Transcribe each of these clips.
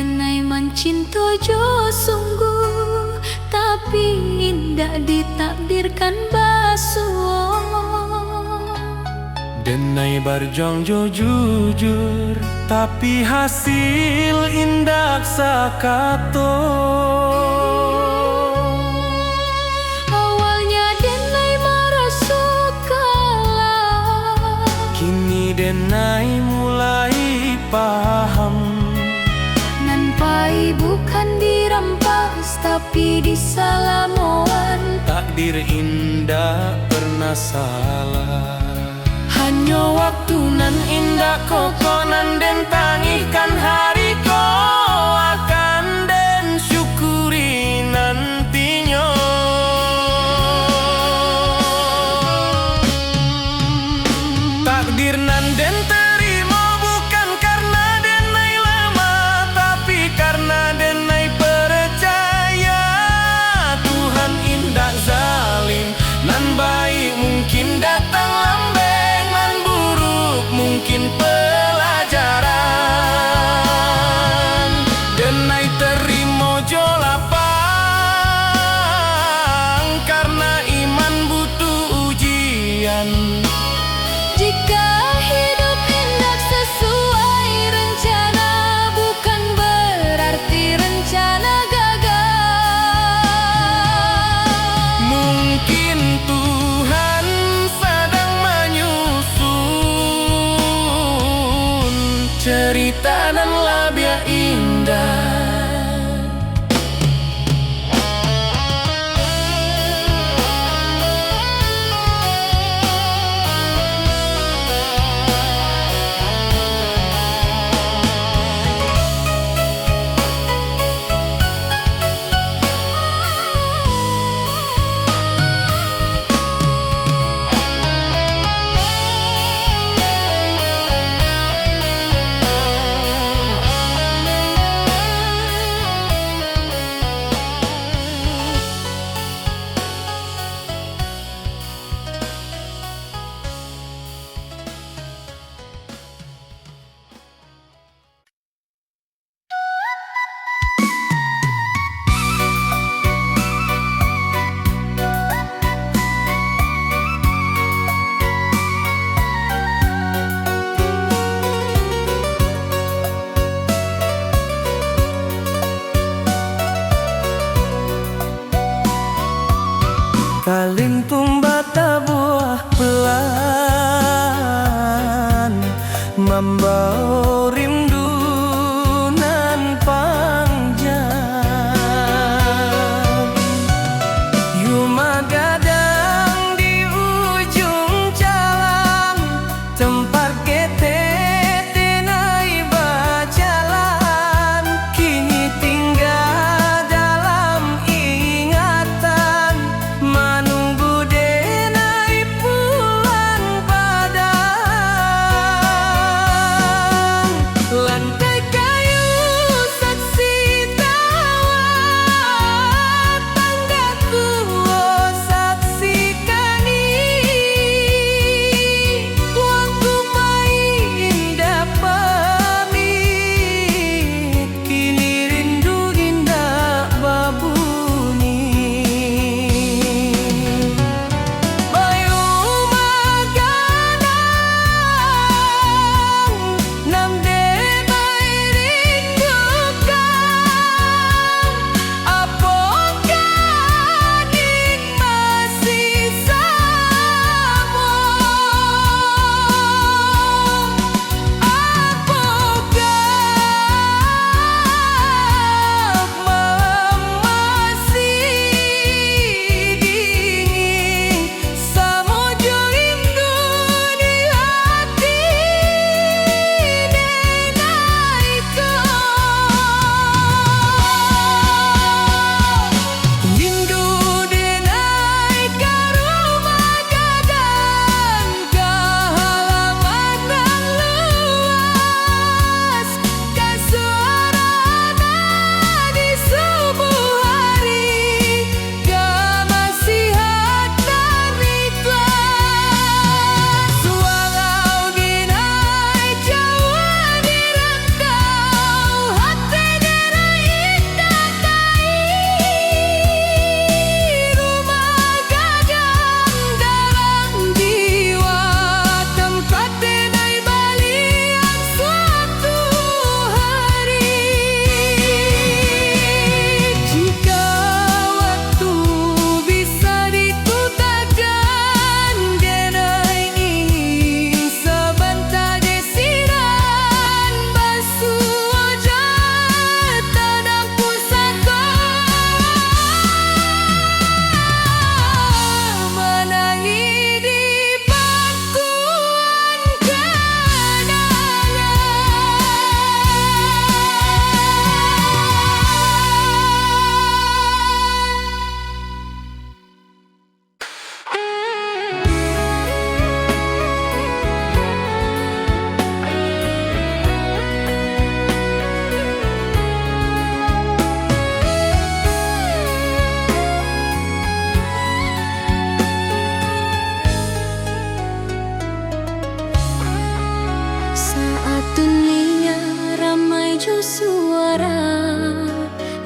denai mencinta jo sungguh, tapi indah ditakdirkan basuh. Denai berjuang jo jujur, tapi hasil indak sakato. Awalnya denai merasa kalah, Kini denai mulai paham. Nampai bukan dirampas tapi disalamoan. Takdir indah pernah salah. Hanya waktu nan indah kokonan den tangihkan hari ko akan den syukuri nantinya. Takdir nan den terima bukan karena denai lama, tapi karena denai percaya Tuhan indah zalim. Nan baik mungkin datang lambe, nan buruk mungkin pelajaran. Denai terima jo lapang karena iman butuh ujian. Jika hidup indah sesuai rencana, bukan berarti rencana gagal. Mungkin Tuhan sedang menyusun cerita dan labia indah. Kalin tumbata buah pelan, membawa rindu nan panjang. Yuma gadang di ujung jalan, tempat kita denai berjalan. Kini tinggal dalam ingatan, menunggu denai pulang badan.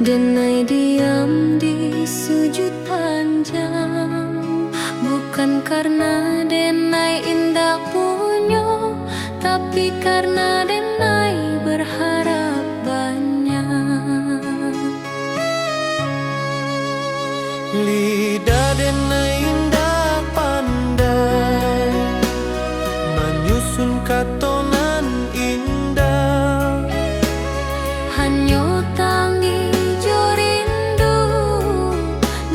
denai diam di sujud panjang. Bukan karena denai indah punyo, tapi karena denai berharap banyak. Lidah denai indah pandai menyusun katonan indah. Hanyo tangi jo rindu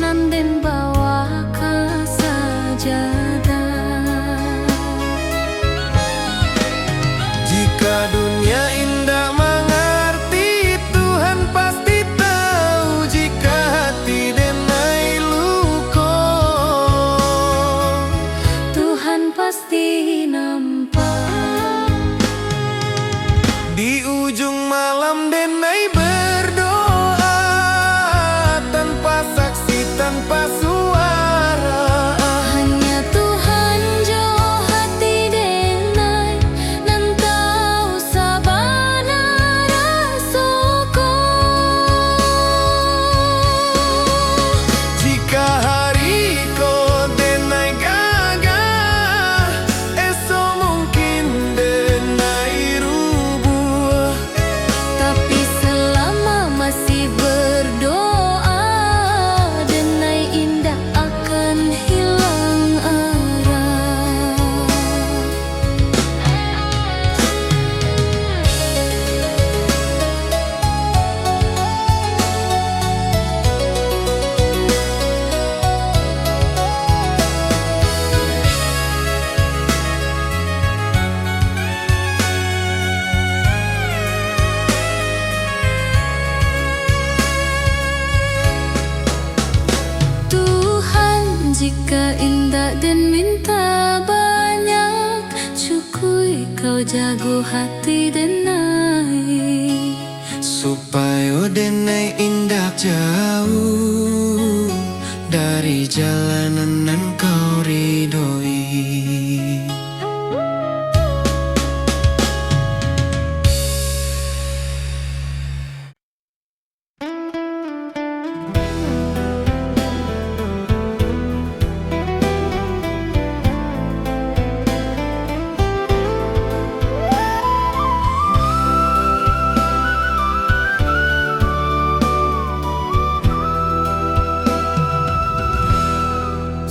nanden bawa ka sajadah. Jika dunia indah mengerti, Tuhan pasti tahu. Jika hati denai luko, Tuhan pasti nampak. di ujung malam denai berdoa tanpa saksi, tanpa suara. Hanya Tuhan jo hati denai nan tahu sabana rasoko. Jika hari ko denai gagah, esok mungkin denai rubuh. Tapi selama masih berdoa, denai indah akan hilang arah. Tuhan, jika indah dan minta banyak, cukui kau jago hati denai. Supaya denai indah jauh dari jalanan nan kau ridhoi.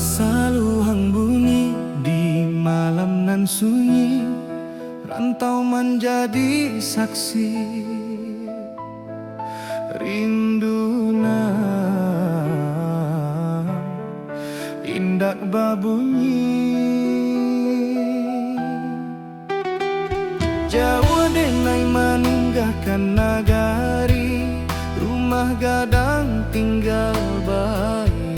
Saluang bunyi di malam nan sunyi, rantau menjadi saksi. Rindu nan indah babunyi. Jauh denai meninggalkan nagari, rumah gadang tinggal bayang.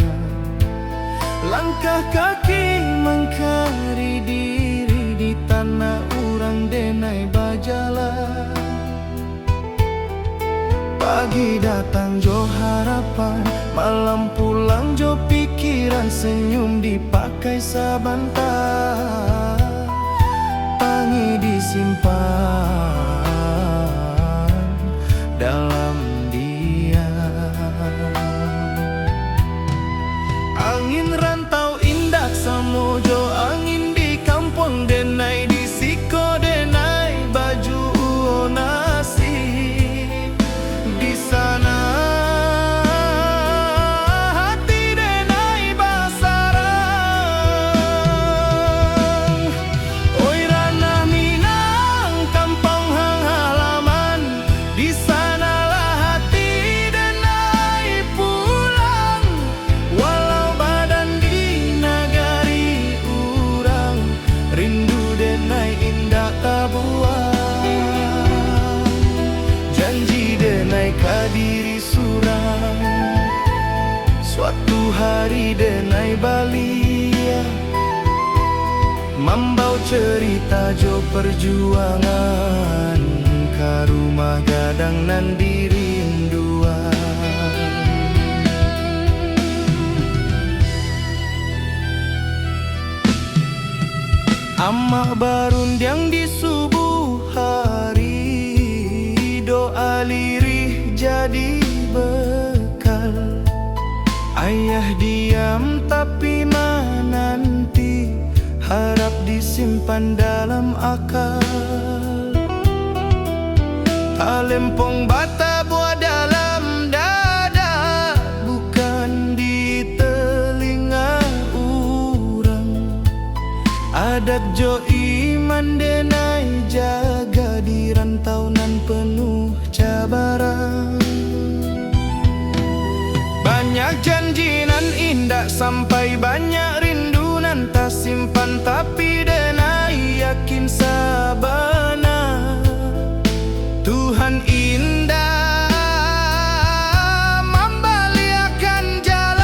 Langkah kaki mengkari diri di tanah urang denai bajalan. Pagi datang jo harapan, malam pulang jo pikiran, senyum dipakai sabantar. Tangi disimpan dalam diam. Angin rantau indah samojo, angin di kampung denai di siko denai baju nasi. Di sana hati denai basarang. Oi ranah Minang, kampung hang halaman, di sanalah hati denai pulang. Walau badan di nagari urang, rindu denai indah tabuang. Janji denai kadiri surang, suatu hari denai balia, membau cerita jo perjuangan, ka rumah gadang nan dirinduan. Amah barundiang di subuh hari, doa lirih jadi ber tinggal. Ayah diam tapi menanti, harap disimpan dalam akal. Talempong bata buat dalam dada, bukan di telinga orang. Adat jo iman denai jaga di rantau nan penuh cabaran. Banyak janji nan indah sampai banyak rindu nan tak simpan, tapi denai yakin sabana Tuhan indah membaliakan jalan.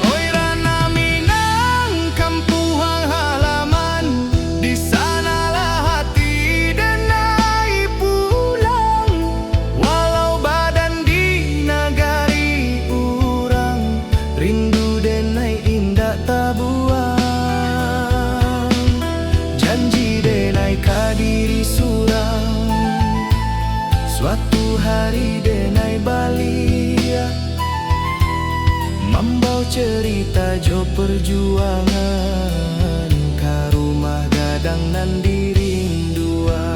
Oi Rana Minang kampung halaman, di sanalah hati denai pulang. Walau badan di nagari urang, rindu denai indah tak buang. Janji denai kadiri surang, suatu hari denai balia, membawa cerita jo perjuangan ka rumah gadang nan dirinduan.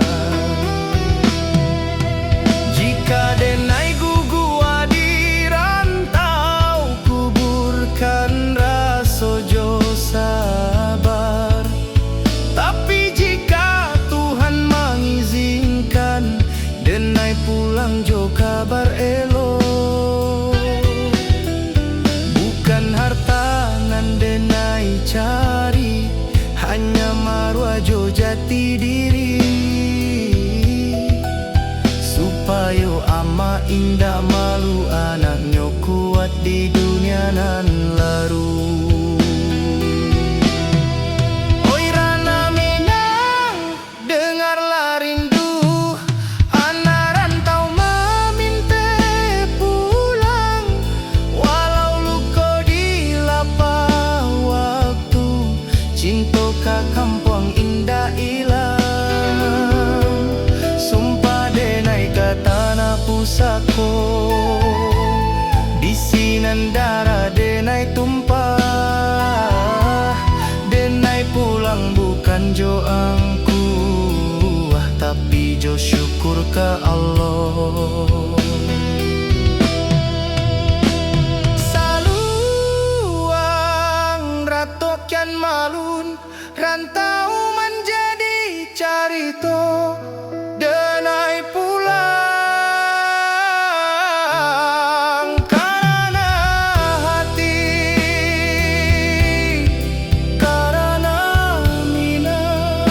Jika denai gugua di rantau, kuburkan rasa jo sabar. Tapi jika Tuhan mengizinkan, denai pulang jo kabar elok. Bukan harta nan denai cari, hanya marwah jo jati diri. Supaya ama indah malu anaknya kuat di dunia nan laru. Oi Rana Minang, dengarlah rindu anak rantau meminta pulang. Walau luka di lapah waktu, cinta ka kampung indah ilang. Sumpah denai ka tanah pusako, di sinan darah denai tumpah. Denai pulang bukan jo angkuh, tapi jo syukur ke Allah. Saluang ratokian malun, rantau menjadi carito. Denai pulang karena hati, karena Minang.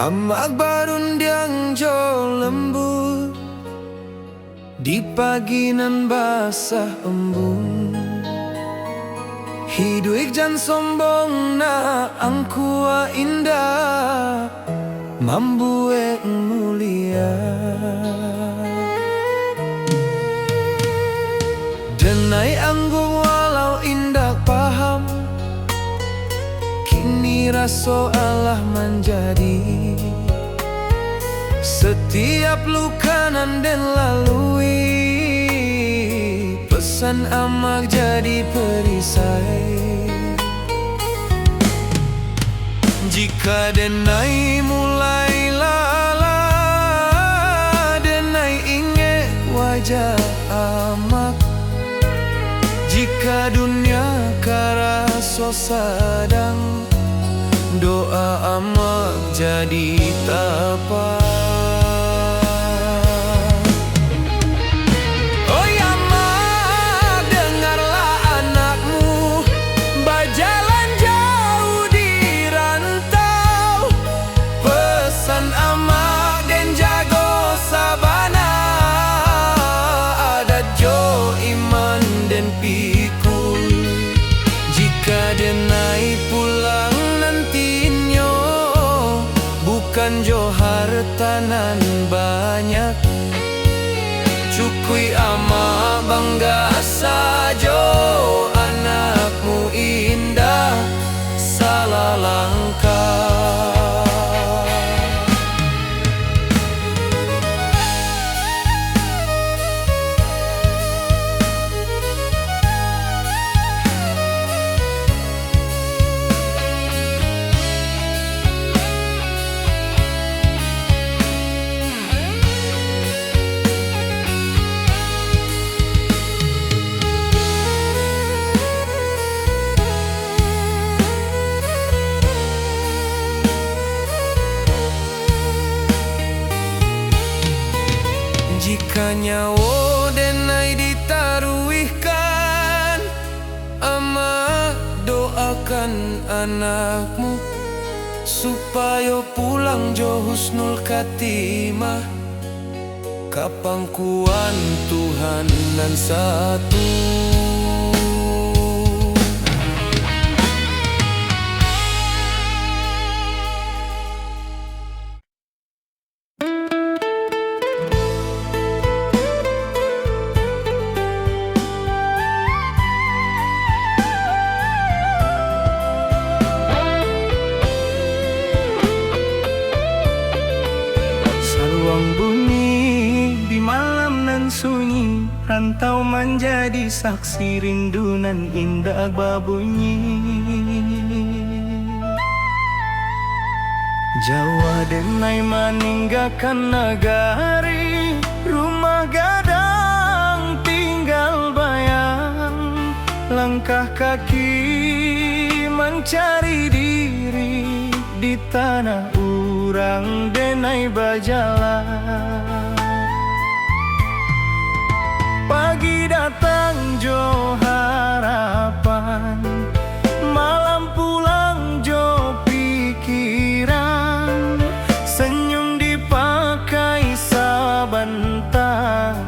Amak barundiang jo lembut, di pagi nan basah embun. Hidup jan sombong na angkua indah, mambuek mulia. Denai anggung walau indah paham, kini raso Allah menjadi. Setiap luka nan den lalui, pesan amak jadi perisai. Jika denai mulai lala, denai ingat wajah amak. Jika dunia karaso sadang, doa amak jadi tapak. bukan jo hartanan banyak. Cukui ama bangga sajo, anakmu indah salah langkah. Jika nyawa denai ditaruhkan, ama doakan anakmu supaya pulang jo husnul khatimah. Kapangkuan Tuhan nan satu. Saluang bunyi di malam nan sunyi, rantau menjadi saksi rindu nan indah babunyi. Jawa denai meninggalkan negari, rumah gadang tinggal bayang. Langkah kaki mencari diri di tanah urang denai berjalan. Pagi datang jo harapan, malam pulang jo pikiran. Senyum dipakai sebentar,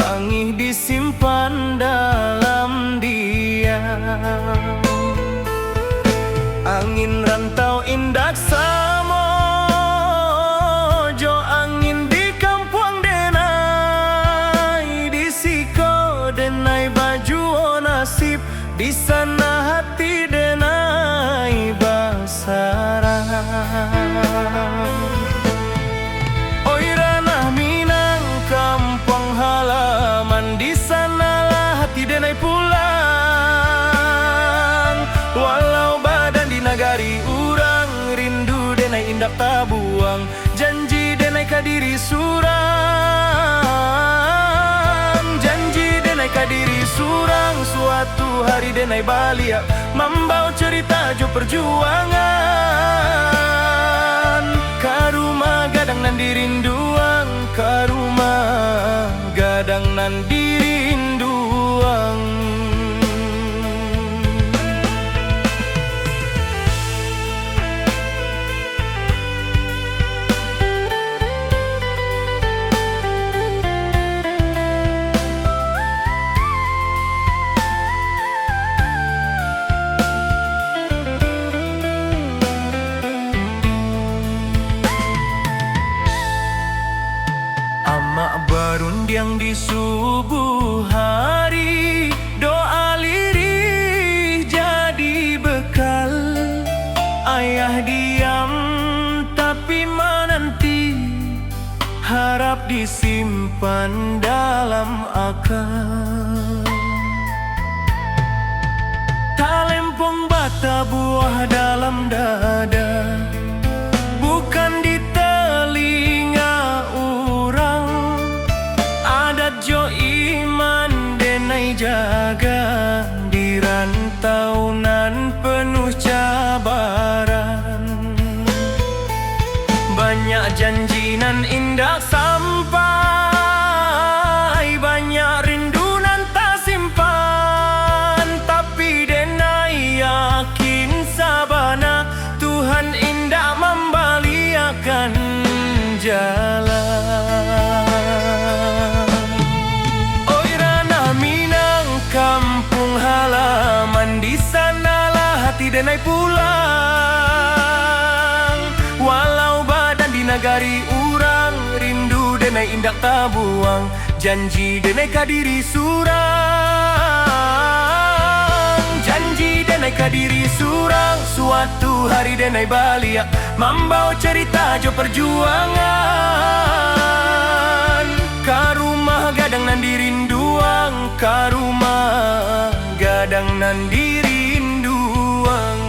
tangih disimpan dalam diam. Angin rantau indah samo, jo angin di kampung denai. Di siko denai baju nasib, di sana hati denai basarang. Oi ranah Minang kampung halaman, di sanalah hati denai pulang. Walau nagari urang, rindu denai indak tabuang. Janji denai kadiri surang, janji denai kadiri surang. Suatu hari denai balia, membawa cerita jo perjuangan. Karuma gadang nan dirinduang, karuma gadang nan dirinduang. Berundiang di subuh hari, doa lirih jadi bekal. Ayah diam tapi menanti, harap disimpan dalam akal. Talempong bata buah dalam dada, bukan di telinga orang. Adat jo iman denai jaga, di rantau nan penuh cabaran. Banyak janji nan indah sampai, banyak rindu nan tak simpan. Tapi denai yakin sabana, Tuhan indah membaliakan jalan. Oi ranah Minang kampung halaman, di sanalah hati denai pulang. Walau badan nagari urang, rindu denai indak tabuang, janji denai kadiri surang. Janji denai kadiri surang, suatu hari denai balik membawa cerita jo perjuangan. Ka rumah gadang nan dirinduang, ka rumah gadang nan dirinduang.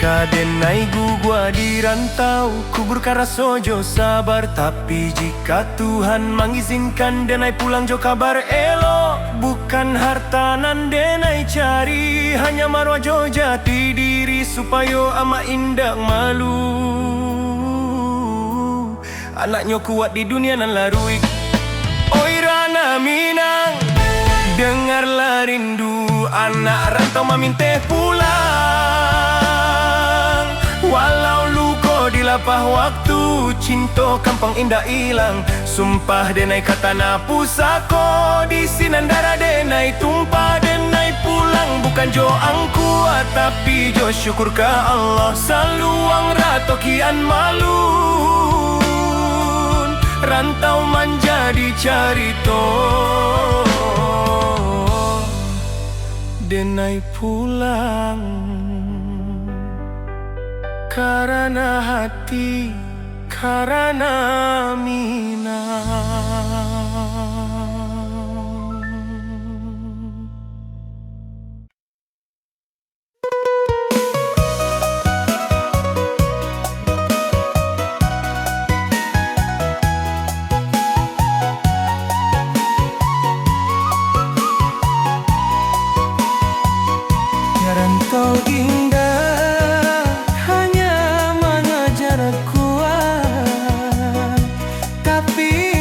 Jika denai gua di rantau, kubur kara sojo sabar. Tapi jika Tuhan mengizinkan denai pulang jo kabar elo, bukan harta nan denai cari, hanya marwah jo jati diri supaya ama indak malu. Anaknya kuat di dunia nan larui. Oi Rana Minang, dengarlah rindu anak rantau maminte pulang. Walau luko di lapah waktu, cinta kampung indah hilang. Sumpah denai kata na pusako, di sinandara denai tumpah denai pulang. Bukan jo angku tapi jo syukur ka Allah, saluang rato kian malu. Rantau menjadi carito, denai pulang karena hati, karena Minang. Rantau indah hanya mengajar kuat, tapi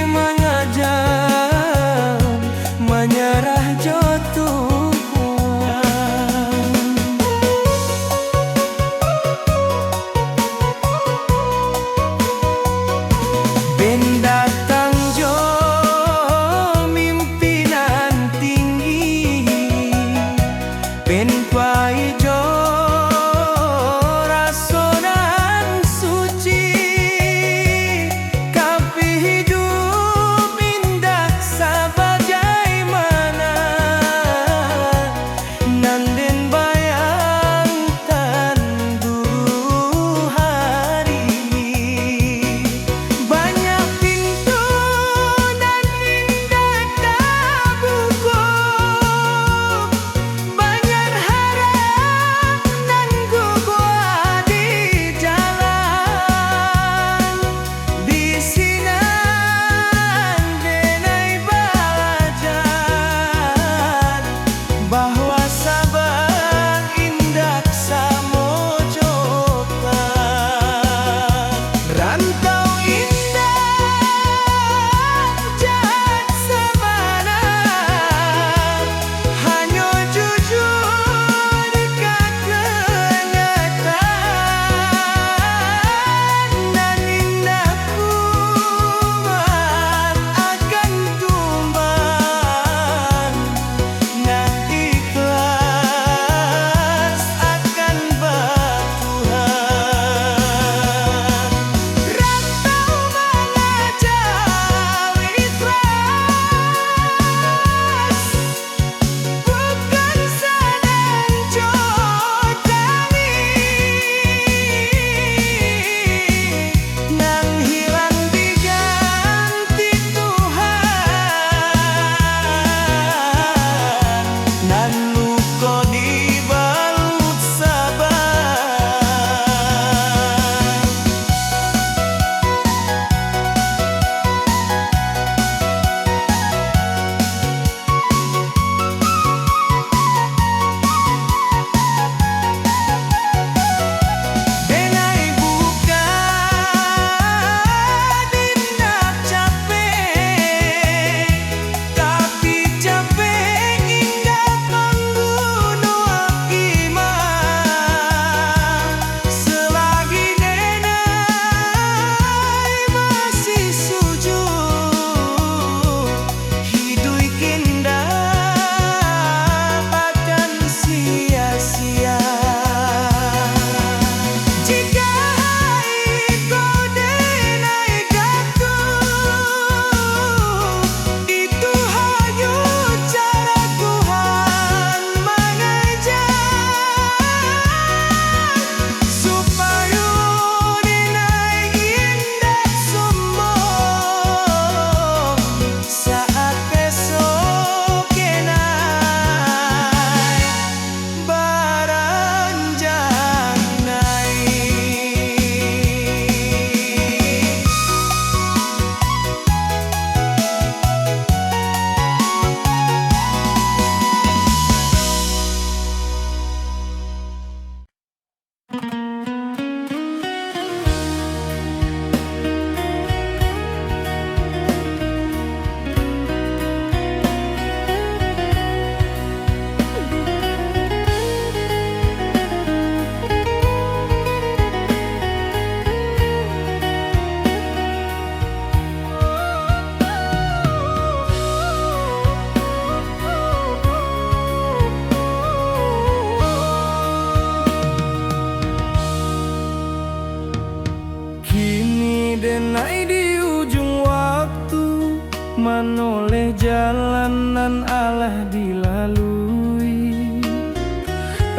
denai di ujung waktu, manoleh jalanan alah dilalui.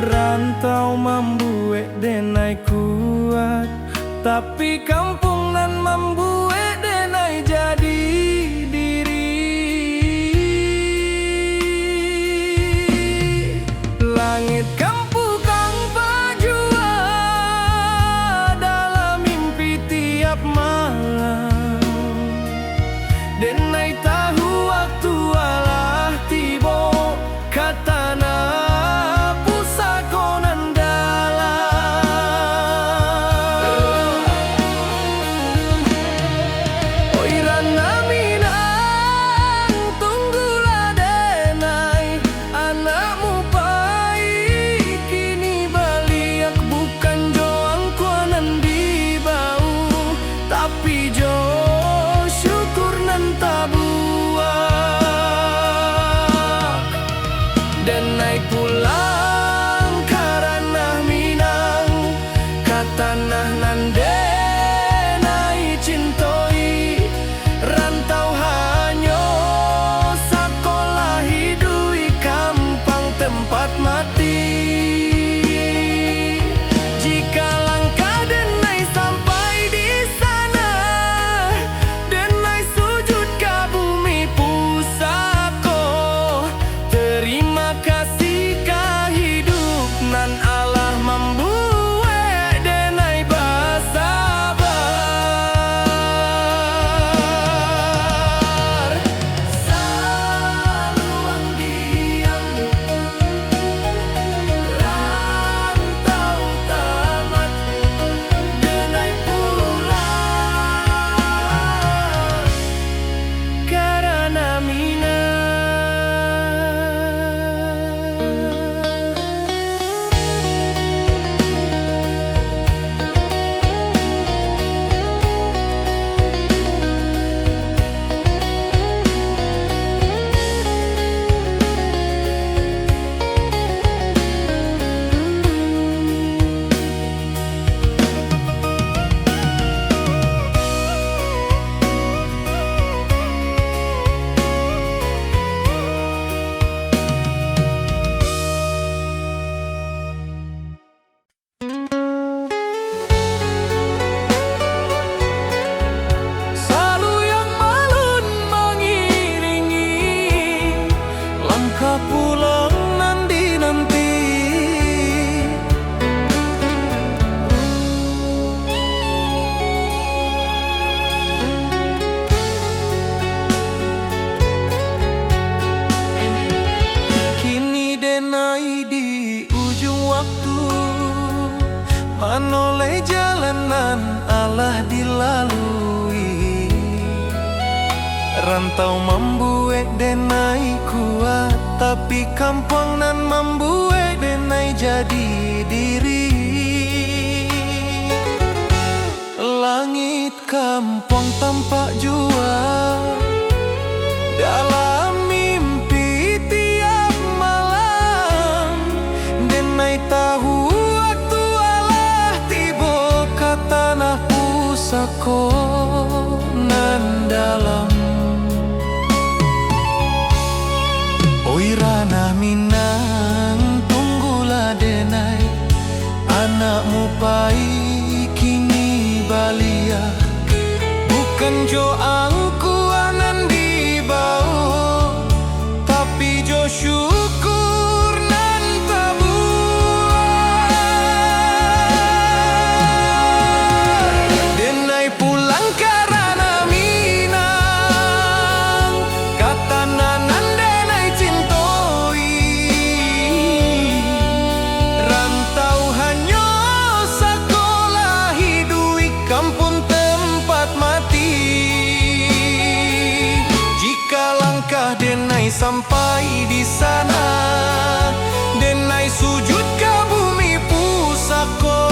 Rantau membuat denai kuat, tapi kampung nan membuat denai jadi diri. Langit kampung kang bajua dalam mimpi tiap malam. Denai tahu waktu alah tibo, katana pusako nan dalam. Oi rana minang, tunggulah denai, anakmu pai kini baliak, bukan joang kuanan di bau, tapi jo syukur nan tabuak. Denai pulang karena minang, katanah nan denai cintoi. Rantau hanyo sakolah hidui kampang tempat mati. Jika langkah denai sampai di sana, denai sujud ke bumi pusako. Terima kasih ka hidup nan Allah membuat denai bersabar. Saluang diam, rantau tamat, denai pulang karena minang. Salu yang malun mengiringi langkah pulang nan dinanti. Kini denai di ujung waktu, manoleh jalanan alah dilalui. Rantau membuat denai kuat, tapi kampung nan membuat denai jadi diri. Langit kampung tampak jua dalam mimpi tiap malam. Denai tahu waktu alah tibo, ka tanah pusako nan dalam. Oi ranah minang, tunggulah denai, anakmu pai kini baliak, bukan jo angkuanan di bau, tapi jo syukur nan tabuak. Denai pulang karena minang, katana nan denai cintoi. Rantau hanyo sakolah hidui kampung tempat mati. Jika langkah denai sampai di sana, denai sujud ke bumi pusako.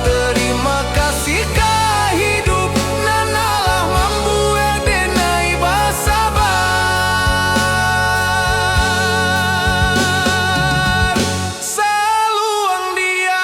Terima kasih ka hidup nan Allah membuat denai bersabar. Saluang diam,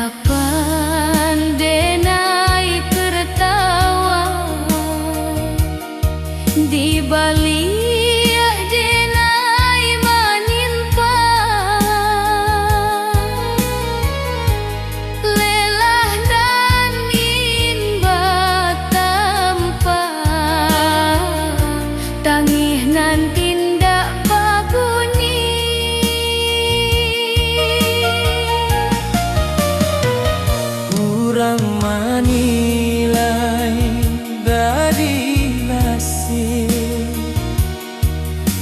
kapan denai tertawa di balik denai menimpa lelah dan inba tanpa tangih nan tindak babuni kurang manilai dari nasib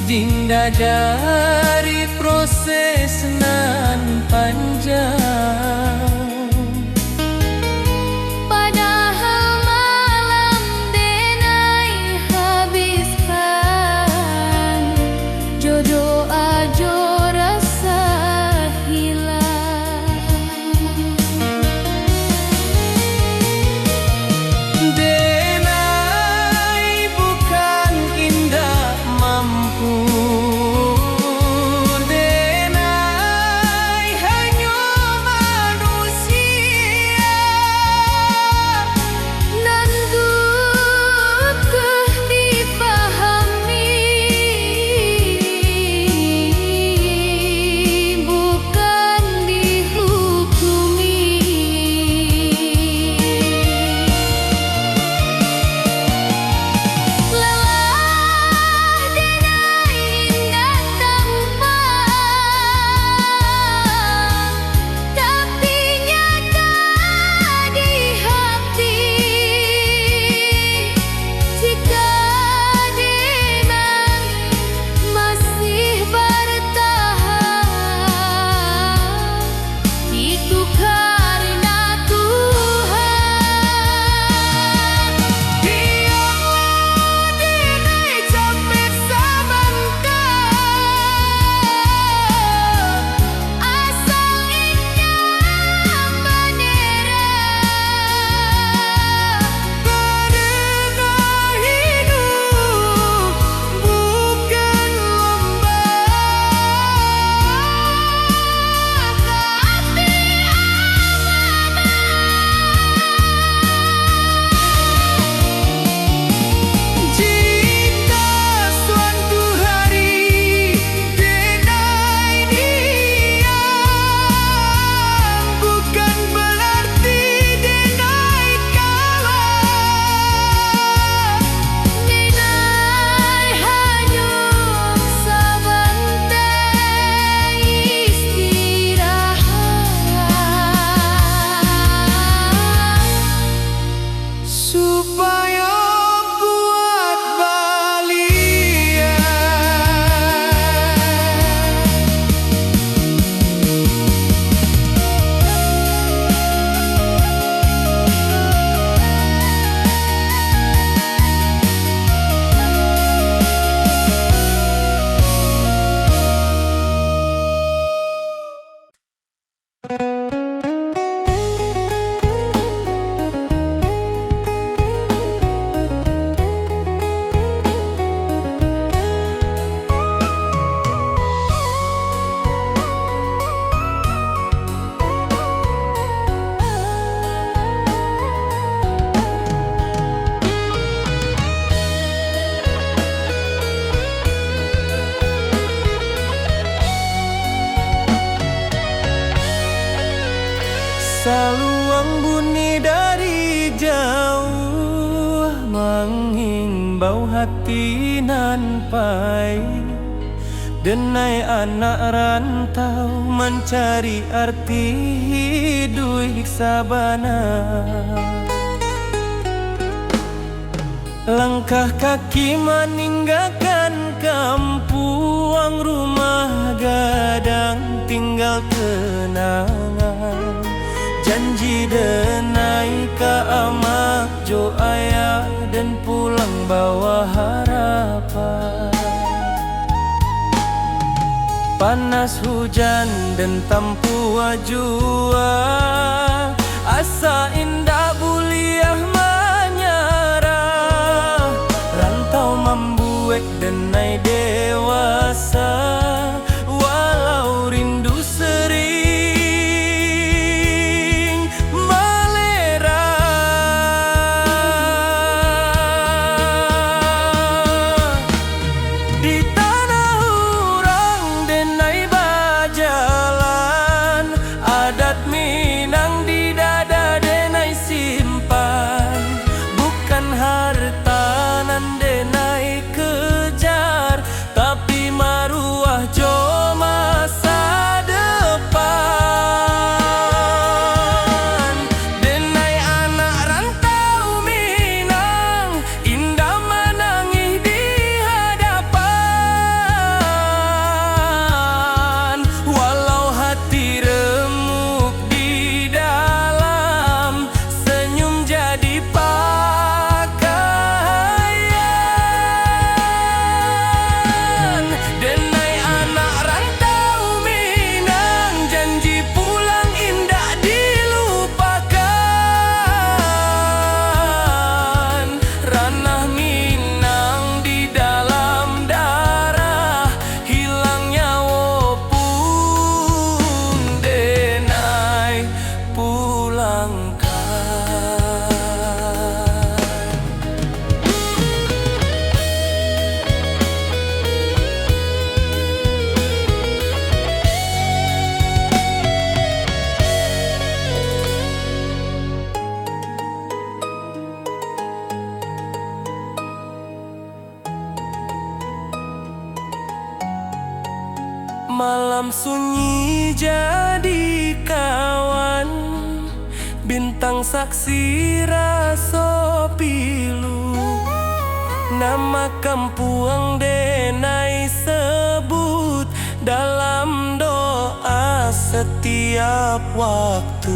dinda dari proses nan panjang. Padahal malam denai habiskan jodoh ajo rasa hilang. Denai bukan indah mampu, denai hanya manusia Nan butuh dipahami, bukan dihukumi. Lelah denai indah tanpa, tapi nyata di hati. Jika denai masih bertahan, itu karena Tuhan. biarlah denai capek sebentar, Asal indah menyerah. karena hidup bukan lomba. Jika suatu hari denai diam, bukan berarti denai kalah. Denai hanya sebentar istirahat Supaya buat balian. Saluang bunyi dari jauh menghimbau hati nan pahit. Denai anak rantau mencari arti hidup sabana. Langkah kaki meninggalkan kampung, rumah gadang tinggal kenangan. Janji denai ka amak jo ayah dan pulang bawa harapan. Panas hujan dan tampu jua, asa indah buliah menyerah. Rantau membuat denai dewasa, walau rindu sering Malam sunyi jadi kawan, bintang saksi raso pilu. Nama kampuang denai sebut dalam doa setiap waktu.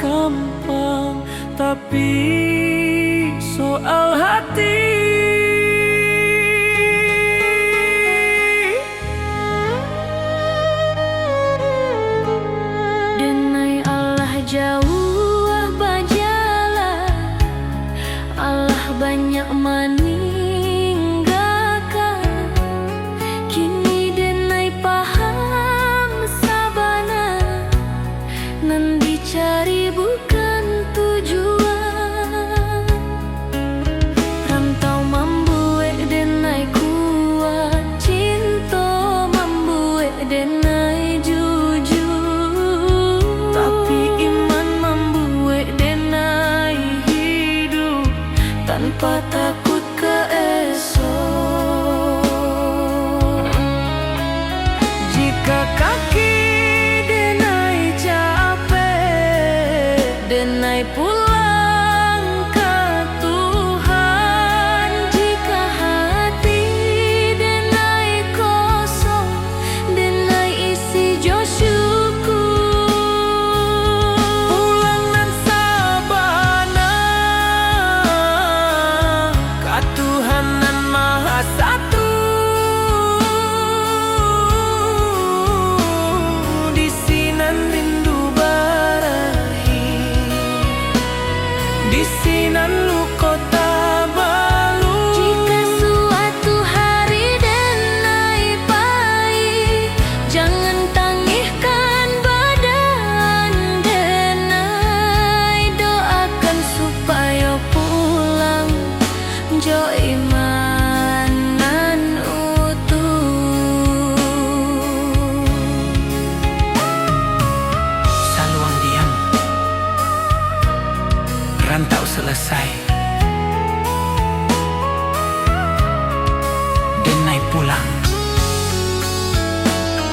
Gampang, tapi soal hati. Denai Allah jauh bajalah, Allah banyak meninggalkan. Kini denai paham sabana, nan dicari bukan tujuan. Rantau membuat denai kuat, cinta membuat denai jujur. Tapi iman membuat denai hidup tanpa takut ke esok. Jika kaki denai pulang ke Tuhan. Jika hati denai kosong, denai isi jo syukur. Pulang nan sabana ka Tuhan nan Maha Satu. Di sinan rindu di sinan lu kota balu. Jika suatu hari denai pahit, jangan tangihkan badan denai. Doakan supaya pulang jo imanan utuh. Saluang diam, rantau selesai, denai pulang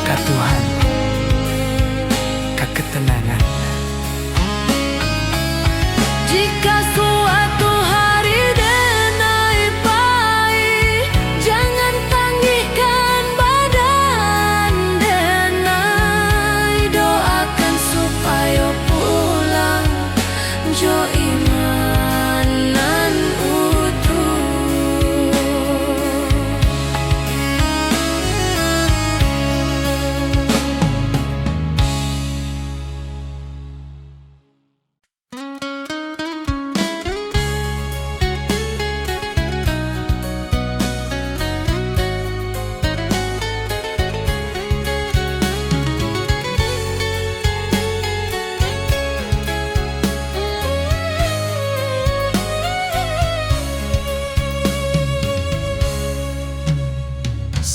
ke Tuhan, ke ketenangan. Jika suatu hari denai pahit, jangan tangihkan badan denai. Doakan supaya pulang jo imanan utuh.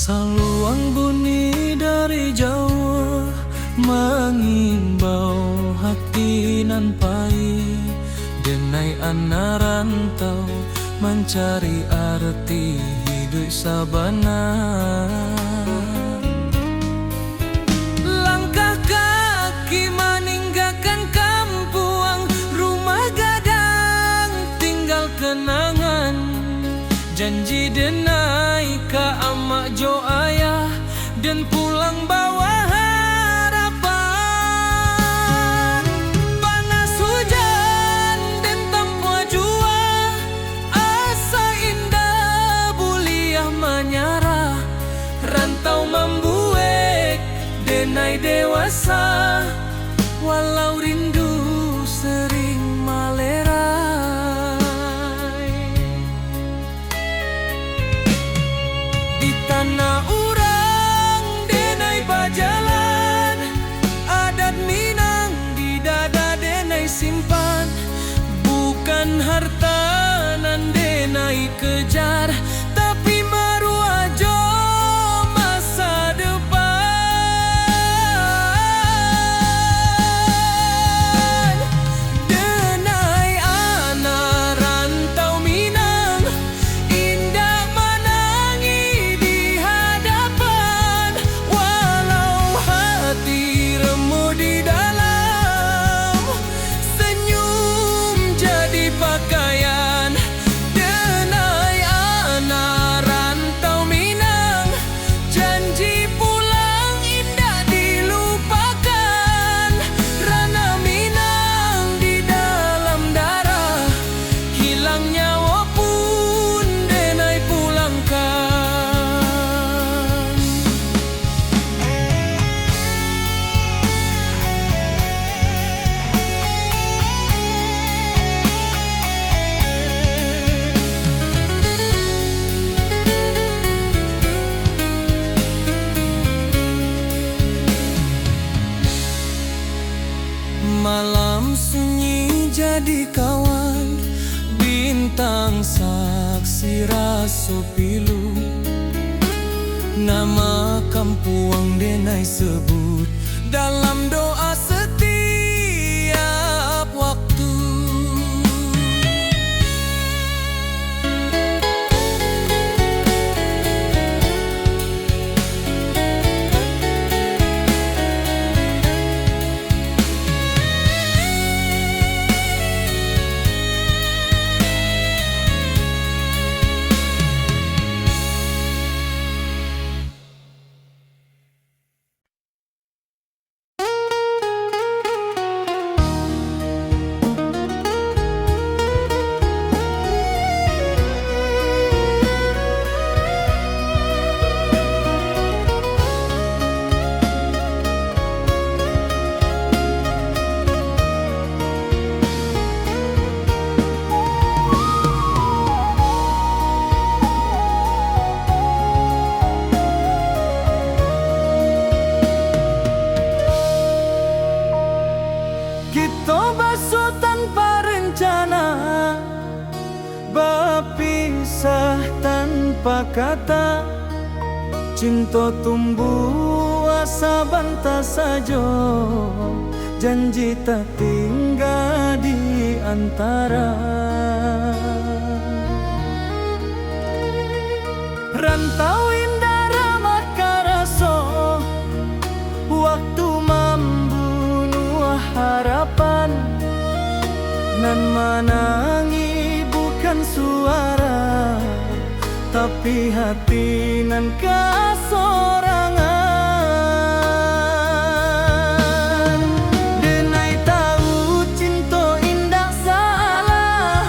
Saluang bunyi dari jauh mengimbau hati nan pahit. Denai anak rantau mencari arti hidup sabana. Langkah kaki meninggalkan kampuang, rumah gadang tinggal kenangan. Janji denai ka amak jo ayah, dan pulang bawa harapan. Panas hujan dan tanpa jua, asa indah buliah menyarah. Rantau membuat denai dewasa, walau rindu sering malerai. Di tanah urang denai bajalan, adat Minang di dada. denai kejar, tapi marua jo masa depan. Denai ana rantau Minang, indah menangi di hadapan. Walau hati remuk di dalam, senyum jadi pakaian. Denai ana rantau Minang, janji pulang indah dilupakan. Rana Minang di dalam darah, hilang nyawa pun denai pulangkan. Malam sunyi jadi kawan, bintang saksi raso pilu. Nama kampuang denai sebut dalam doa setiap waktu. Kita basuh tanpa rencana, berpisah tanpa kata. Cinta tumbuh asa bantah saja, janji tak tinggal di antara. Rantau indah ramah karaso, waktu membunuh harapan. Nan menangi bukan suara, tapi hati nan kasorangan. Denai tahu cinta indah salah,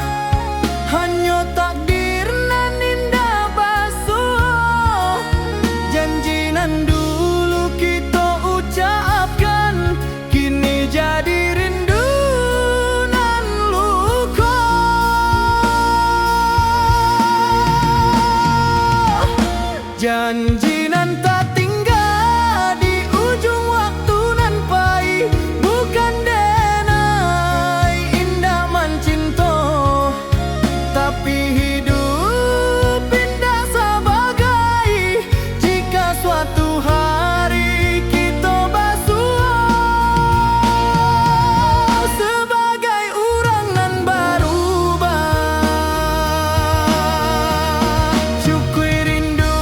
hanya takdir nan indah basuh. Janji nan dulu kita ucapkan, kini jadi rindu nan luka. Janji nan tak tinggal di ujung waktu nan pahit, bukan denai indah mencinta, tapi hidup indah sebagai jika suatu hari kita basuh sebagai orang nan berubah. Syukuri rindu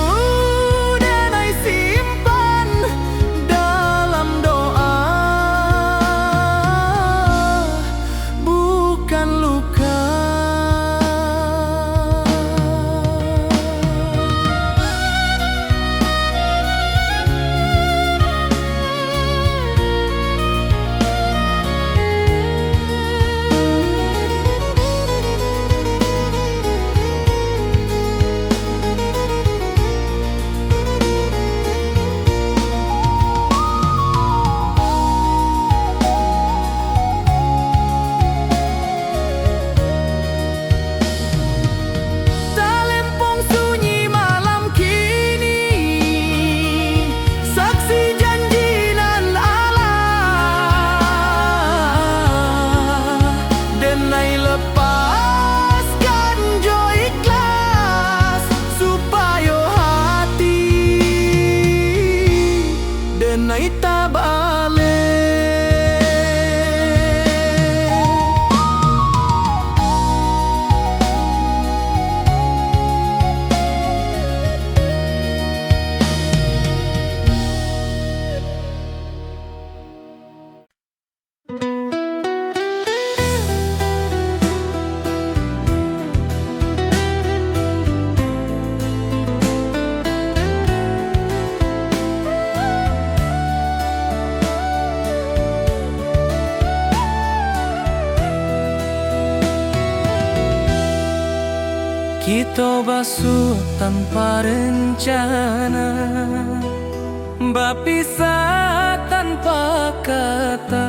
Kita basuh tanpa rencana, berpisah tanpa kata.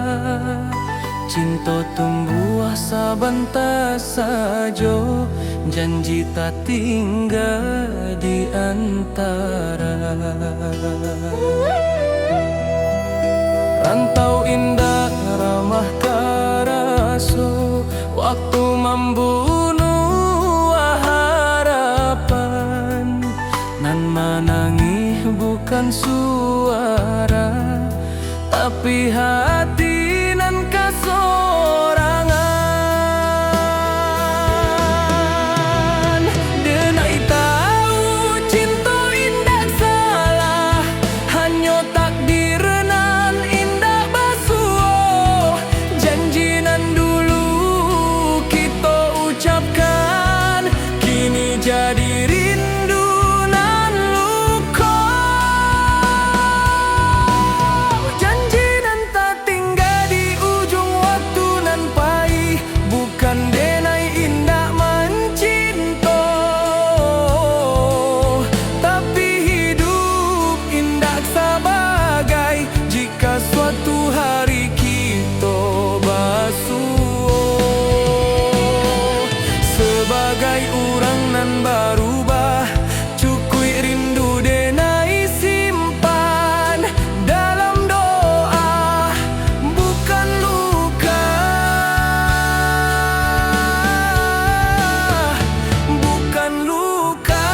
Cinta tumbuh sebentar saja, janji tak tinggal di antara. Rantau indah ramah karaso, waktu membunuh harapan. Nan menangis bukan suara, tapi hati nan kasorangan. Denai tahu cinta indah salah, hanya takdir nan indah basuh. Janji nan dulu kita ucapkan, kini jadi rindu nan luka. Janji nan tak tinggal di ujung waktu nan pahit, bukan denai indah mencinta, tapi hidup indah sebagai jika suatu hari kita basuh. Sebagai orang nan berubah, cukui rindu denai simpan dalam doa, bukan luka, bukan luka.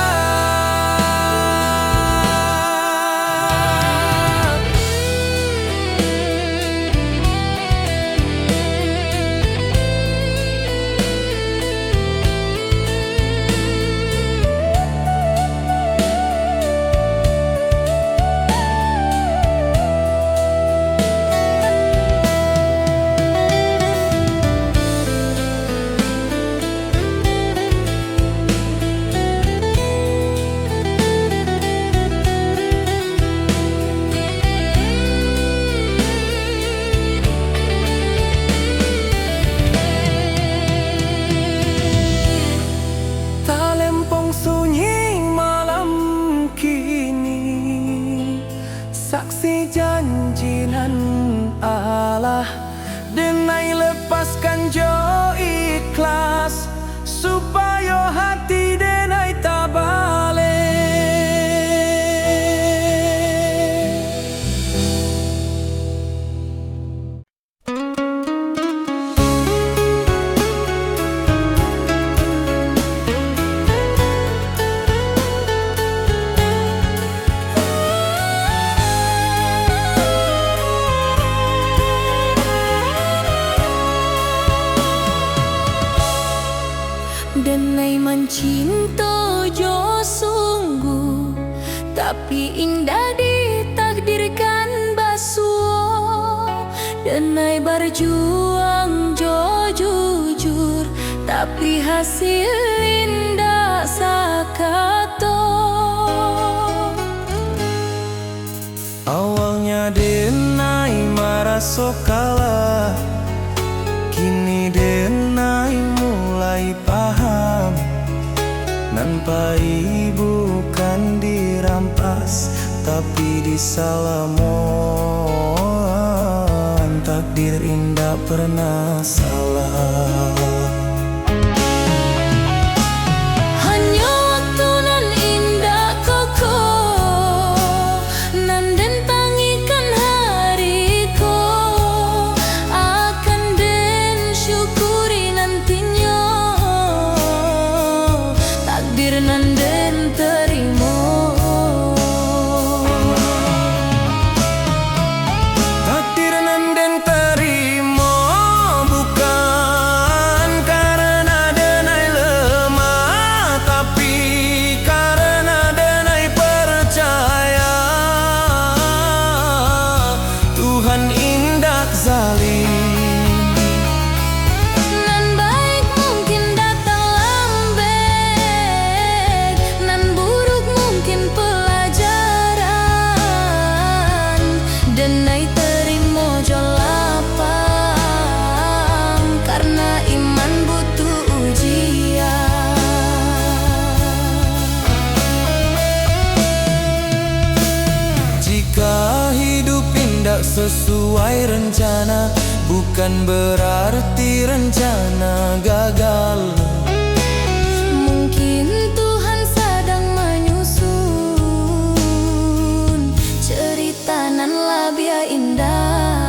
Talempong sunyi malam kini, saksi janji nan Allah. Denai lepaskan jo ikhlas, supaya hati denai tak balik. Denai mencinta jo sungguh, tapi indah ditakdirkan basuh. Denai berjuang jo jujur, tapi hasil indah sakato. Awalnya denai merasa kalah, kini denai mulai paham. Nampai bukan dirampas, tapi disalamon. Takdir indah pernah salah. Hanya waktu nan indah kokoh, nan den tangikan hariku, akan den syukuri nantinya. Takdir nan den terima, Takdir nan den terima, bukan karena denai lemah, tapi karena denai percaya Tuhan indah zalim. nan baik mungkin datang lambat, sesuai rencana, bukan berarti rencana gagal. Mungkin Tuhan sedang menyusun cerita nan lebih indah.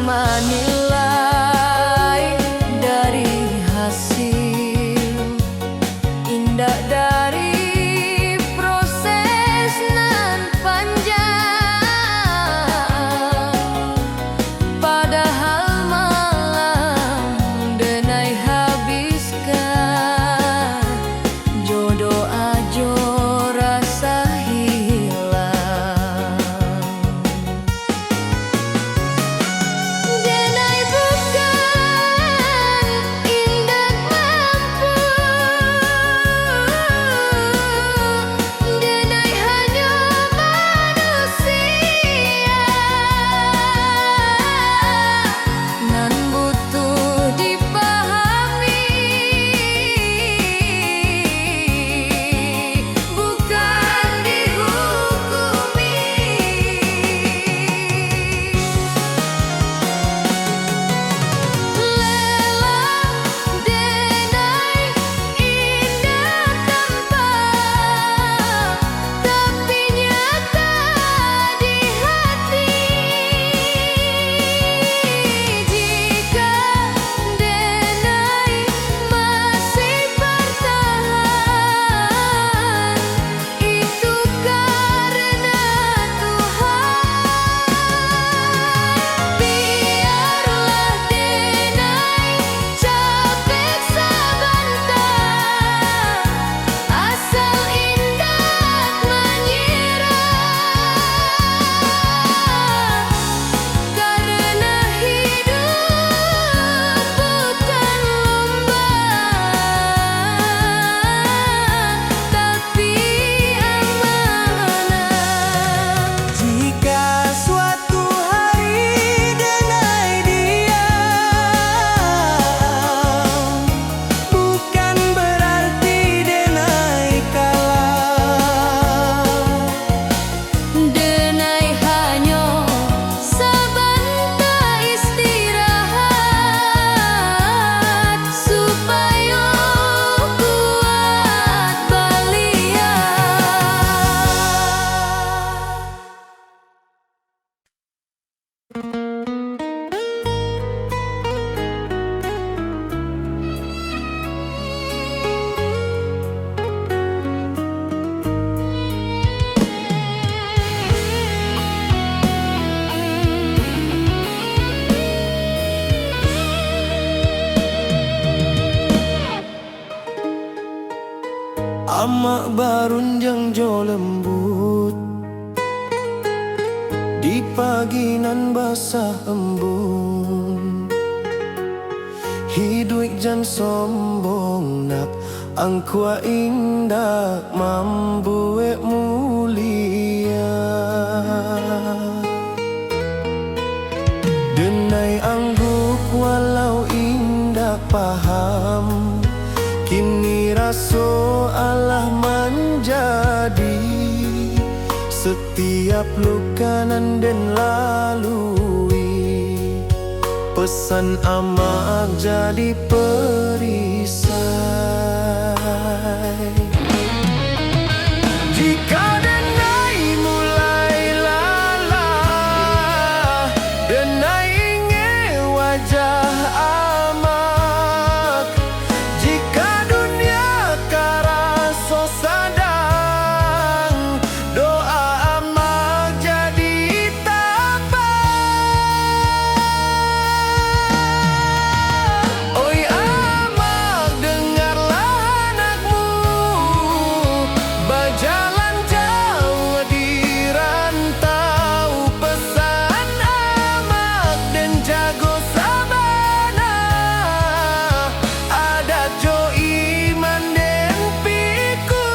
Menilai dari hasil indah dari proses nan panjang, padahal malam denai habiskan jodoh ajo rasa hilang. Amak barunjang jo lembut di pagi nan basah embun, Hidup jan sombong nak angkua indah mambuek mulia. Denai angguk walau indah paham, kini raso Allah menjadi setiap lukanan dan lalui. Pesan amak jadi perisai. Jika denai mulai lalah, denai ingin wajah amak. Jika dunia karaso sadang, doa amak jadi tabah. Oi amak, dengarlah anakmu berjalan jauh di rantau. Pesan amak dan jago sabana, ada jo iman dan piku.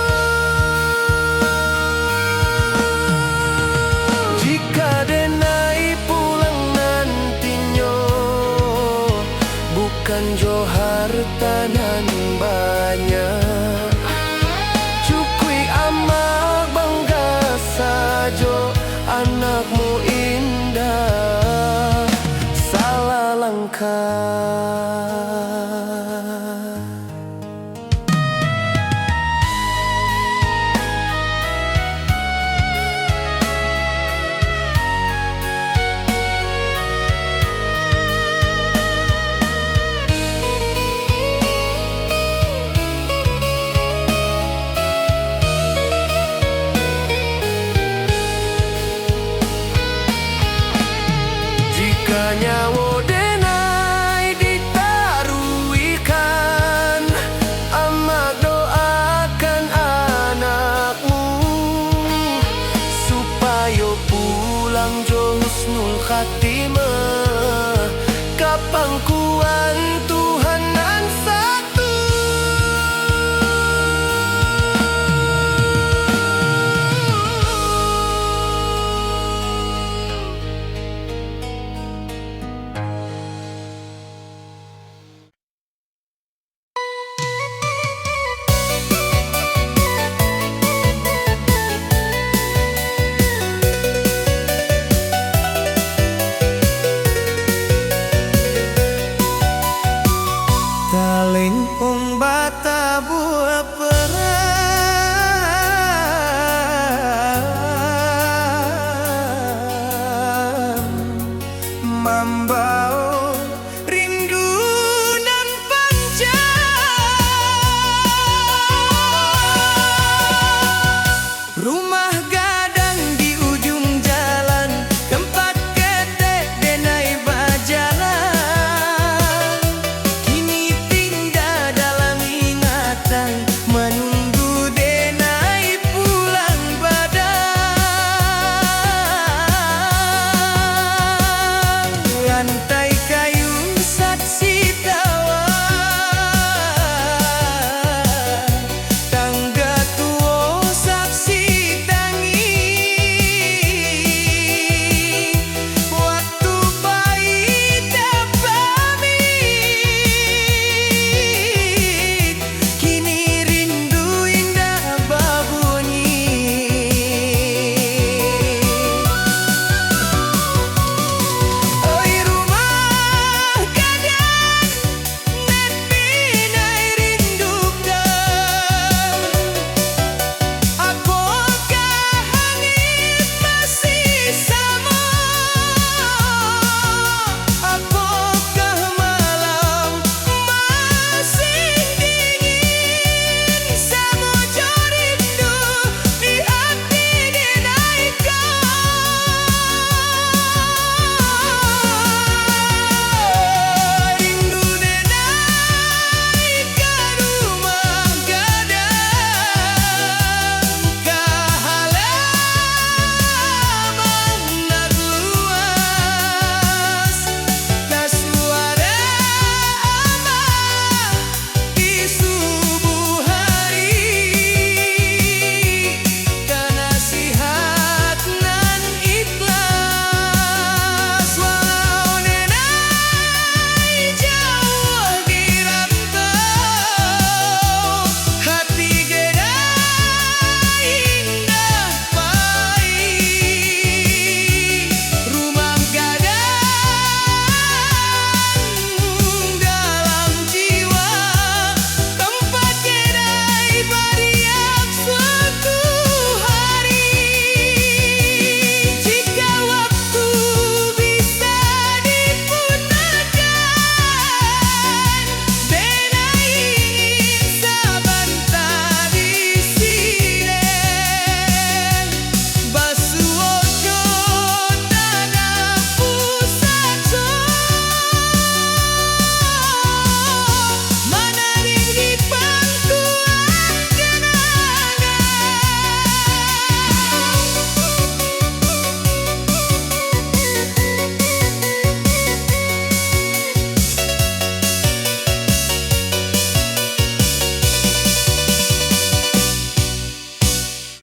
Jika denai pulang nantinya, bukan jo harta nan banyak. Cukui amak bangga sajo, anakmu indah salah langkah. Jika nyawa denai ditaruikan, amak doakan anakmu supaya pulang jo husnul khatimah, kapangkuan